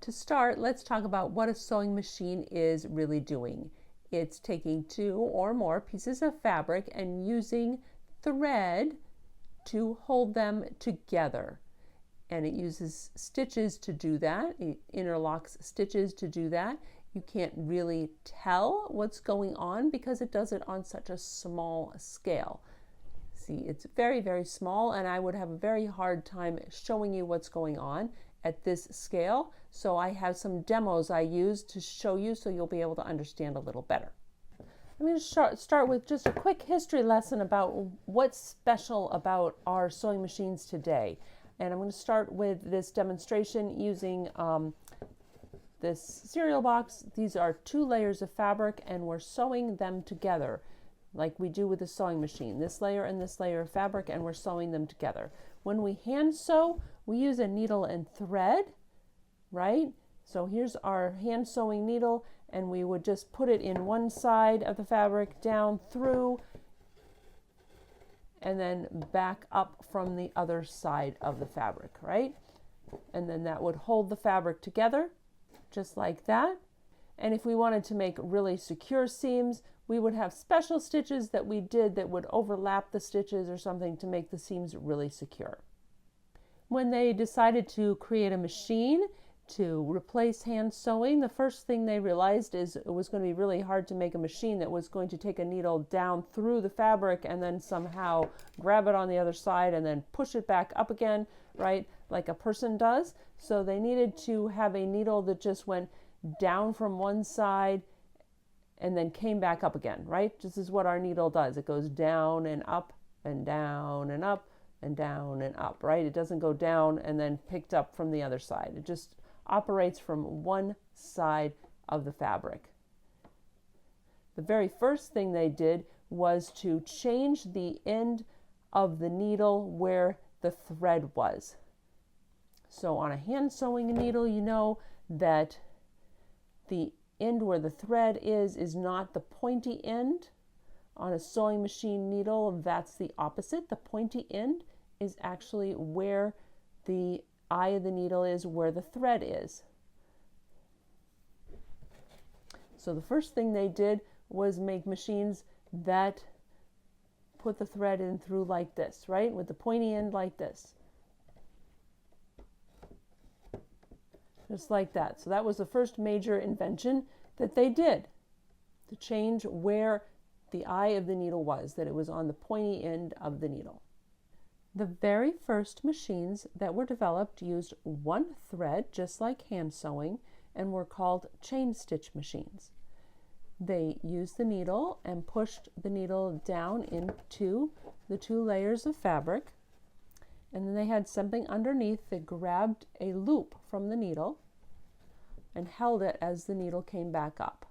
To start, let's talk about what a sewing machine is really doing. It's taking two or more pieces of fabric and using thread to hold them together. And it uses stitches to do that. It interlocks stitches to do that. You can't really tell what's going on because it does it on such a small scale. See, it's very, very small, and I would have a very hard time showing you what's going on at this scale. So I have some demos I use to show you so you'll be able to understand a little better. I'm going to start with just a quick history lesson about what's special about our sewing machines today. And I'm going to start with this demonstration using this cereal box. These are 2 layers of fabric, and we're sewing them together like we do with a sewing machine. This layer and this layer of fabric, and we're sewing them together. When we hand sew, we use a needle and thread, right? So here's our hand sewing needle, and we would just put it in one side of the fabric, down through, and then back up from the other side of the fabric, right? And then that would hold the fabric together, just like that. And if we wanted to make really secure seams, we would have special stitches that we did that would overlap the stitches or something to make the seams really secure. When they decided to create a machine to replace hand sewing, the first thing they realized is it was going to be really hard to make a machine that was going to take a needle down through the fabric and then somehow grab it on the other side and then push it back up again, right, like a person does. So they needed to have a needle that just went down from one side and then came back up again, right? This is what our needle does. It goes down and up and down and up and down and up, right? It doesn't go down and then picked up from the other side. It just operates from one side of the fabric. The very first thing they did was to change the end of the needle where the thread was. So on a hand sewing needle, you know that the end where the thread is not the pointy end. On a sewing machine needle, that's the opposite. The pointy end is actually where the eye of the needle is, where the thread is. So the first thing they did was make machines that put the thread in through like this, right? With the pointy end like this. Just like that. So that was the first major invention that they did, to change where the eye of the needle was, that it was on the pointy end of the needle. The very first machines that were developed used one thread, just like hand sewing, and were called chain stitch machines. They used the needle and pushed the needle down into the 2 layers of fabric, and then they had something underneath that grabbed a loop from the needle and held it as the needle came back up.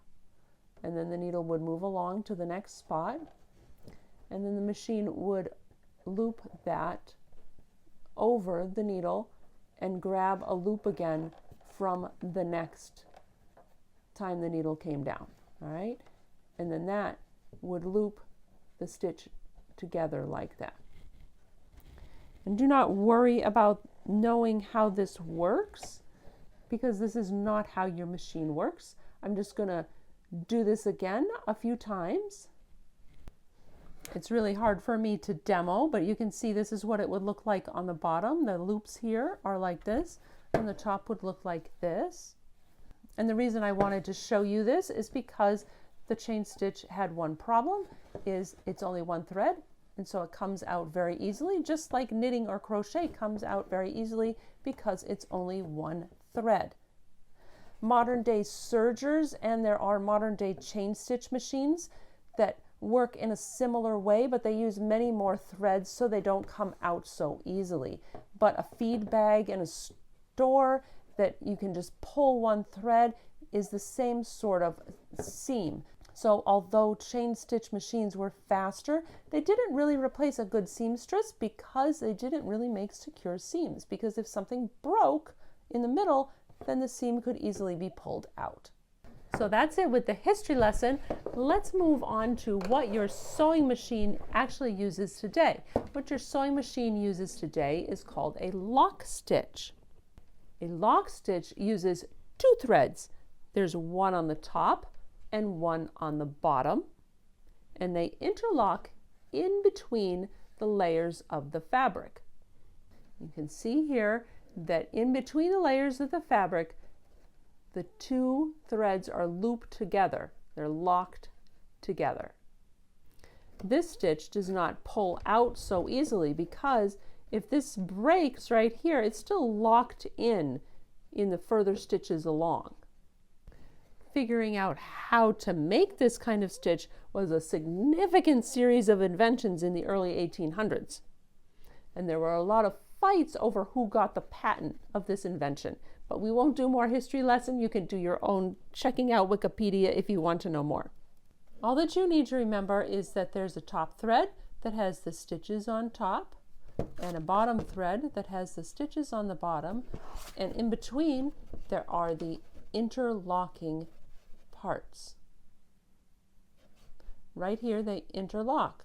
And then the needle would move along to the next spot, and then the machine would loop that over the needle and grab a loop again from the next time the needle came down, all right? And then that would loop the stitch together like that. And do not worry about knowing how this works, because this is not how your machine works. I'm just going to do this again a few times. It's really hard for me to demo, but you can see this is what it would look like on the bottom. The loops here are like this, and the top would look like this. And the reason I wanted to show you this is because the chain stitch had one problem, is it's only one thread, and so it comes out very easily, just like knitting or crochet comes out very easily because it's only one thread. Modern day sergers, and there are modern day chain stitch machines that work in a similar way, but they use many more threads so they don't come out so easily. But a feed bag in a store that you can just pull one thread is the same sort of seam. So although chain stitch machines were faster, they didn't really replace a good seamstress because they didn't really make secure seams. Because if something broke in the middle, then the seam could easily be pulled out. So that's it with the history lesson. Let's move on to what your sewing machine actually uses today. What your sewing machine uses today is called a lock stitch. A lock stitch uses two threads. There's one on the top and one on the bottom, and they interlock in between the layers of the fabric. You can see here that in between the layers of the fabric, the two threads are looped together. They're locked together. This stitch does not pull out so easily because if this breaks right here, it's still locked in the further stitches along. Figuring out how to make this kind of stitch was a significant series of inventions in the early 1800s. And there were a lot of fights over who got the patent of this invention. But we won't do more history lesson. You can do your own checking out Wikipedia if you want to know more. All that you need to remember is that there's a top thread that has the stitches on top and a bottom thread that has the stitches on the bottom. And in between, there are the interlocking parts. Right here, they interlock,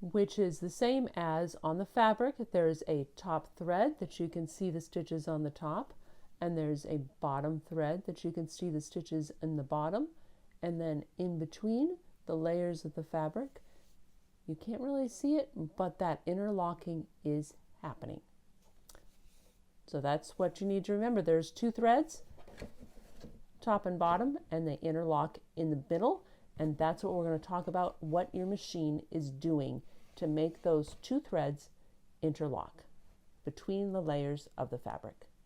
which is the same as on the fabric. There's a top thread that you can see the stitches on the top, and there's a bottom thread that you can see the stitches in the bottom, and then in between the layers of the fabric, you can't really see it, but that interlocking is happening. So that's what you need to remember. There's two threads, top and bottom, and they interlock in the middle, and that's what we're going to talk about, what your machine is doing to make those two threads interlock between the layers of the fabric.